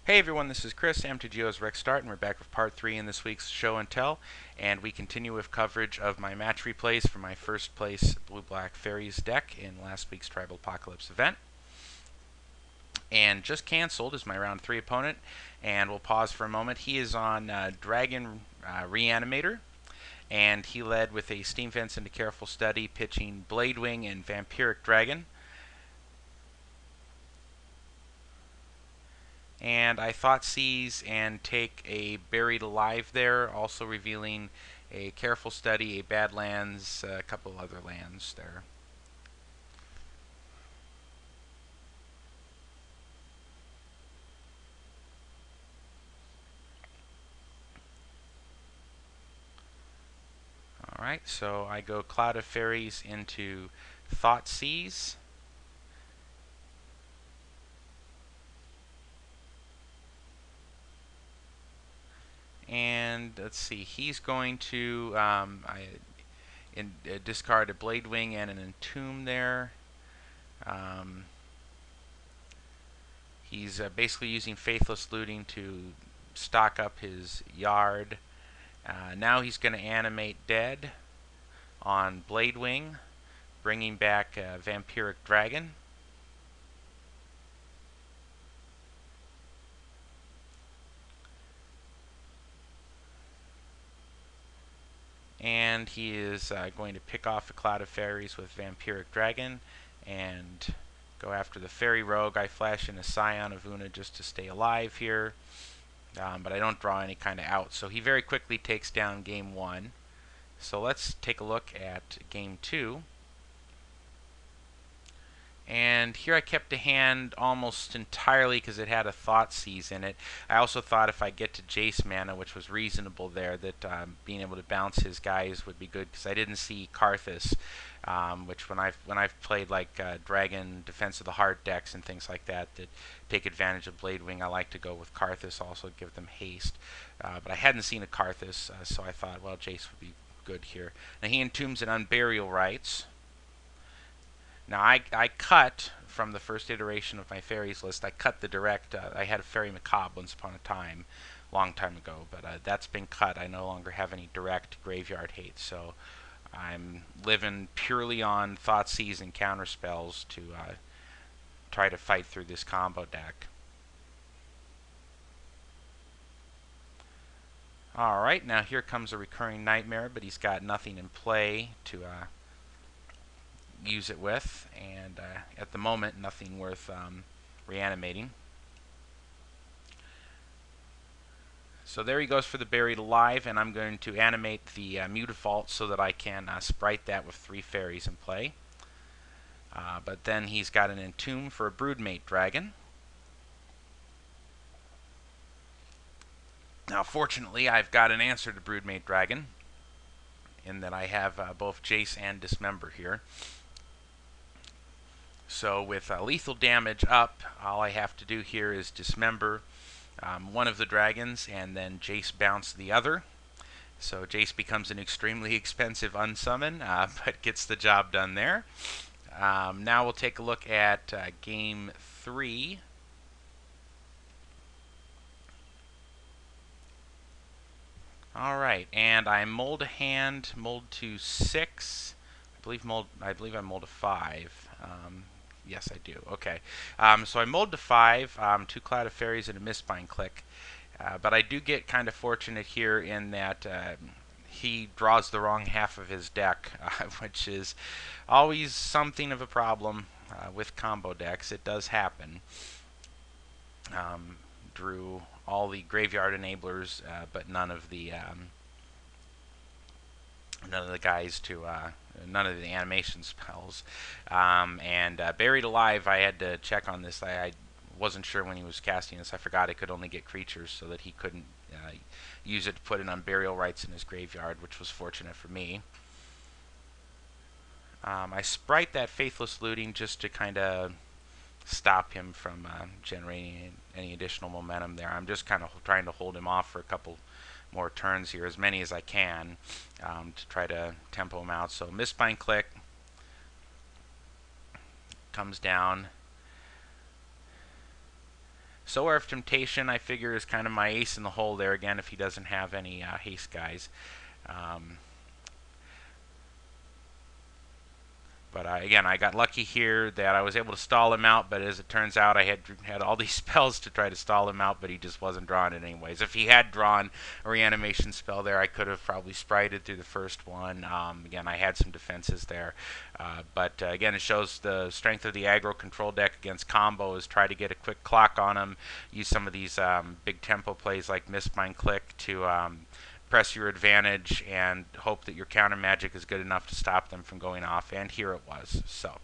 Hey everyone, this is Chris, MTGO's Rec Start, and we're back with part 3 in this week's Show and Tell, and we continue with coverage of my match replays for my first place Blue-Black Fairies deck in last week's Tribal Apocalypse event. And Just Canceled is my round 3 opponent, and we'll pause for a moment. He is on Dragon Reanimator, and he led with a Steam Fence into Careful Study, pitching Bladewing and Vampiric Dragon. And I thought seize and take a Buried Alive there, also revealing a Careful Study, a Badlands, a couple other lands there. Alright, so I go Cloud of Fairies into Thoughtseize. And let's see, he's going to discard a Bladewing and an Entomb there. He's basically using Faithless Looting to stock up his yard. Now he's going to animate Dead on Bladewing, bringing back Vampiric Dragon. And he is going to pick off a Cloud of Fairies with Vampiric Dragon and go after the Fairy Rogue. I flash in a Scion of Una just to stay alive here, but I don't draw any kind of out. So he very quickly takes down game 1. So let's take a look at game 2. And here I kept a hand almost entirely because it had a Thoughtseize in it. I also thought if I get to Jace mana, which was reasonable there, that being able to bounce his guys would be good because I didn't see Karthus, which when I've played like Dragon Defense of the Heart decks and things like that that take advantage of Bladewing, I like to go with Karthus, also give them haste. But I hadn't seen a Karthus, so I thought, well, Jace would be good here. Now he entombs an Unburial Rites. Now I cut from the first iteration of my fairies list. I cut the direct. I had a Fairy Macabre once upon a time, long time ago, but that's been cut. I no longer have any direct graveyard hate, so I'm living purely on Thoughtseize and counter spells to try to fight through this combo deck. Alright, now here comes a Recurring Nightmare, but he's got nothing in play to use it with, and at the moment nothing worth reanimating. So there he goes for the Buried Alive, and I'm going to animate the Mutavault so that I can sprite that with 3 fairies in play. But then he's got an Entomb for a Broodmate Dragon. Now fortunately I've got an answer to Broodmate Dragon in that I have both Jace and Dismember here. So with lethal damage up, all I have to do here is Dismember one of the dragons and then Jace bounce the other. So Jace becomes an extremely expensive unsummon, but gets the job done there. Now we'll take a look at game 3. Alright, and I mold a hand, mold to 6. I believe I mold to 5. Yes, I do. Okay. So I mold to 5, 2 Cloud of Fairies and a Mistbind Click. But I do get kind of fortunate here in that he draws the wrong half of his deck, which is always something of a problem with combo decks. It does happen. Drew all the graveyard enablers, but none of the guys to none of the animation spells. And Buried Alive, I had to check on this. I wasn't sure when he was casting this. I forgot it could only get creatures, so that he couldn't use it to put in Unburial Rites in his graveyard, which was fortunate for me. I sprite that Faithless Looting just to kind of stop him from generating any additional momentum there. I'm just kind of trying to hold him off for a couple more turns here, as many as I can, to try to tempo him out. So Mistbind Click comes down. Sower of Temptation, I figure, is kind of my ace in the hole there again if he doesn't have any haste guys. Um, But again, I got lucky here that I was able to stall him out, but as it turns out, I had all these spells to try to stall him out, but he just wasn't drawing it anyways. If he had drawn a reanimation spell there, I could have probably sprited through the first one. Again, I had some defenses there. But again, it shows the strength of the aggro control deck against combos. Try to get a quick clock on him. Use some of these big tempo plays like Mistbind Click to press your advantage and hope that your counter magic is good enough to stop them from going off, and here it was. So,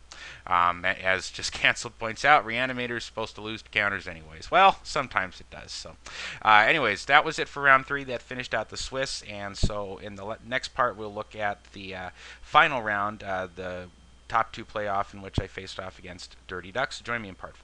as Just Canceled points out, Reanimator is supposed to lose to counters anyways. Well, sometimes it does. So, anyways, that was it for round 3. That finished out the Swiss, and so in the next part we'll look at the final round, the top 2 playoff in which I faced off against Dirty Ducks. Join me in part 4.